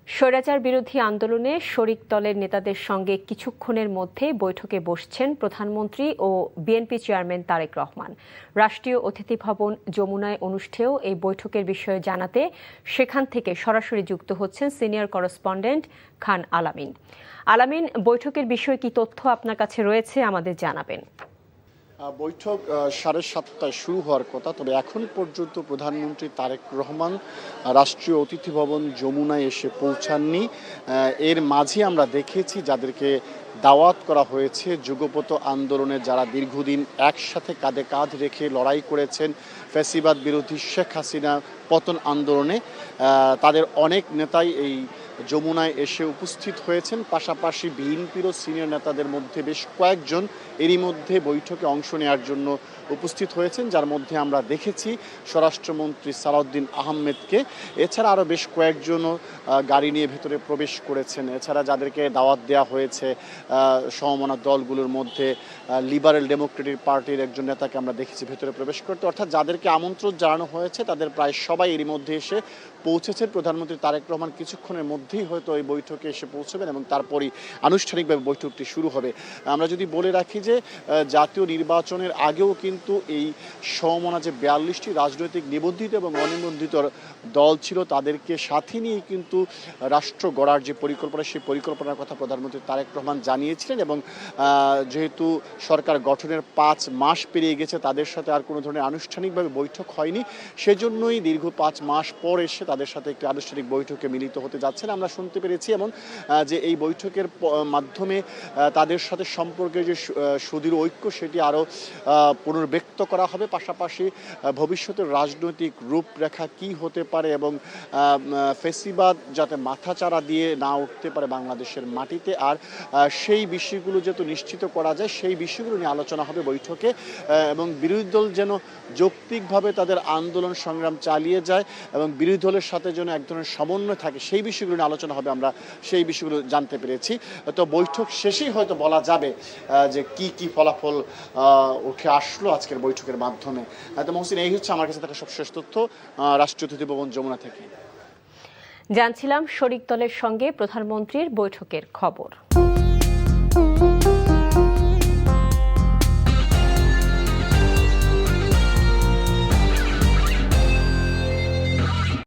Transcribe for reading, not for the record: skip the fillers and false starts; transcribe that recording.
স্বৈরাচার বিরোধী আন্দোলনে শরিক দলের নেতাদের সঙ্গে কিছুক্ষণের মধ্যে বৈঠকে বসছেন প্রধানমন্ত্রী ও বিএনপি চেয়ারম্যান তারেক রহমান। রাষ্ট্রীয় অতিথি ভবন যমুনায় অনুষ্ঠেয় এই বৈঠকের বিষয়ে জানাতে সেখান থেকে সরাসরি যুক্ত হচ্ছেন সিনিয়র করেসপন্ডেন্ট খান আলামিন। আলামিন, বৈঠকের বিষয়ে কি তথ্য আপনার কাছে রয়েছে আমাদের জানাবেন। বৈঠক 7:30টায় শুরু হওয়ার কথা, তবে এখন পর্যন্ত প্রধানমন্ত্রী তারেক রহমান রাষ্ট্রীয় অতিথি ভবন যমুনায় এসে পৌঁছাননি। এর মাঝে আমরা দেখেছি যাদেরকে দাওয়াত করা হয়েছে যুগপৎ আন্দোলনে, যারা দীর্ঘদিন একসাথে কাঁধে কাঁধ রেখে লড়াই করেছেন ফ্যাসিবাদ বিরোধী শেখ হাসিনা পতন আন্দোলনে, তাদের অনেক নেতাই এই যমুনায় এসে উপস্থিত হয়েছেন। পাশাপাশি বিএনপিরও সিনিয়র নেতাদের মধ্যে বেশ কয়েকজন এরই মধ্যে বৈঠকে অংশ নেওয়ার জন্য উপস্থিত হয়েছেন, যার মধ্যে আমরা দেখেছি স্বরাষ্ট্রমন্ত্রী সালাউদ্দিন আহমেদকে। এছাড়া আরও বেশ কয়েকজনও গাড়ি নিয়ে ভেতরে প্রবেশ করেছেন। এছাড়া যাদেরকে দাওয়াত দেওয়া হয়েছে সমমনা দলগুলোর মধ্যে লিবারেল ডেমোক্রেটিক পার্টির একজন নেতাকে আমরা দেখেছি ভেতরে প্রবেশ করতে। অর্থাৎ যাদেরকে আমন্ত্রণ জানানো হয়েছে তাদের প্রায় সবাই এরই মধ্যে এসে পৌঁছেছেন। প্রধানমন্ত্রী তারেক রহমান কিছুক্ষণের মধ্যেই হয়তো এই বৈঠকে এসে পৌঁছবেন এবং তারপরই আনুষ্ঠানিকভাবে বৈঠকটি শুরু হবে। আমরা যদি বলে রাখি যে জাতীয় নির্বাচনের আগেও কিন্তু এই সমমনা যে 42টি রাজনৈতিক নিবন্ধিত এবং অনিবন্ধিত দল ছিল তাদেরকে সাথে নিয়ে কিন্তু রাষ্ট্র গড়ার যে পরিকল্পনা, সেই পরিকল্পনার কথা প্রধানমন্ত্রী তারেক রহমান জানিয়েছিলেন। এবং যেহেতু সরকার গঠনের 5 মাস পেরিয়ে গেছে, তাদের সাথে আর কোনো ধরনের আনুষ্ঠানিকভাবে বৈঠক হয়নি, সেজন্যই দীর্ঘ 5 মাস পর এসে তাদের সাথে একটি আনুষ্ঠানিক বৈঠকে মিলিত হতে যাচ্ছেন আমরা শুনতে পেরেছি। এমন যে এই বৈঠকের মাধ্যমে তাদের সাথে সম্পর্কে যে সুদৃঢ় ঐক্য সেটি আরও পুনর্ব্যক্ত করা হবে। পাশাপাশি ভবিষ্যতের রাজনৈতিক রূপরেখা কি হতে পারে এবং ফ্যাসিবাদ যাতে মাথাচাড়া দিয়ে না উঠতে পারে বাংলাদেশের মাটিতে, আর সেই বিষয়গুলো যাতে নিশ্চিত করা যায় সেই বিষয়গুলো নিয়ে আলোচনা হবে বৈঠকে। এবং বিরোধী দল যেন যৌক্তিকভাবে তাদের আন্দোলন সংগ্রাম চালিয়ে যায় এবং বিরোধী দলের সাথে যেন এক ধরনের সমন্বয় থাকে, সেই বিষয়গুলো নিয়ে আলোচনা হবে। আমরা সেই বিষয়গুলো জানতে পেরেছি। তো বৈঠক শেষেই হয়তো বলা যাবে যে কি কি ফলাফল উঠে আসলো আজকের বৈঠকের মাধ্যমে। তো মহসিন, এই হচ্ছে আমার কাছে থাকা সবশেষ তথ্য রাষ্ট্রীয় অতিথি ভবন যমুনা থেকে। জানছিলাম শরিক দলের সঙ্গে প্রধানমন্ত্রীর বৈঠকের খবর।